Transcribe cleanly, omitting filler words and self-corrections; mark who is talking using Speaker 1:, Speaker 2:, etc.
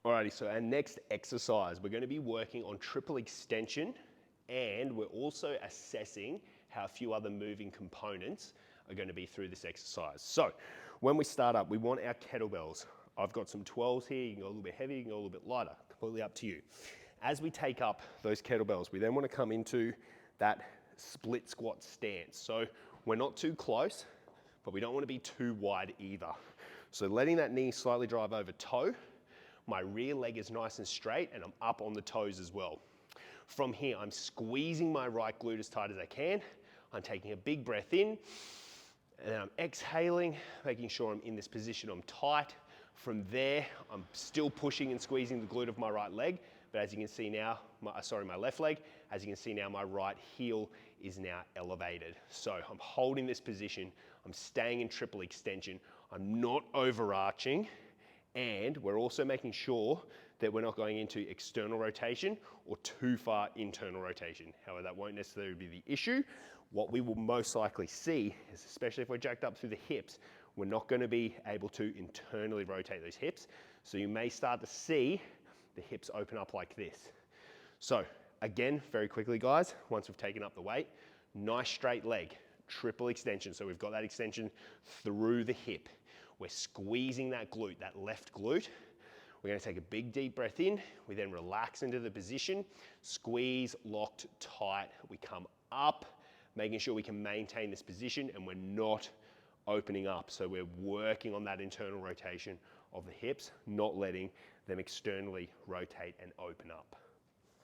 Speaker 1: Alrighty, so our next exercise, we're going to be working on triple extension, and we're also assessing how a few other moving components are going to be through this exercise. So when we start up, we want our kettlebells. I've got some 12s here. You can go a little bit heavier, you can go a little bit lighter, completely up to you. As we take up those kettlebells, we then want to come into that split squat stance. So we're not too close, but we don't want to be too wide either. So letting that knee slightly drive over toe, my rear leg is nice and straight and I'm up on the toes as well. From here, I'm squeezing my right glute as tight as I can. I'm taking a big breath in and then I'm exhaling, making sure I'm in this position, I'm tight. From there, I'm still pushing and squeezing the glute of my right leg, but as you can see now, my left leg, as you can see now, my right heel is now elevated. So I'm holding this position, I'm staying in triple extension, I'm not overarching, and we're also making sure that we're not going into external rotation or too far internal rotation. However, that won't necessarily be the issue. What we will most likely see is, especially if we're jacked up through the hips, we're not going to be able to internally rotate those hips. So you may start to see the hips open up like this. So again, very quickly guys, once we've taken up the weight, nice straight leg, triple extension. So we've got that extension through the hip. We're squeezing that glute, that left glute. We're going to take a big deep breath in. We then relax into the position, squeeze, locked, tight. We come up, making sure we can maintain this position and we're not opening up. So we're working on that internal rotation of the hips, not letting them externally rotate and open up.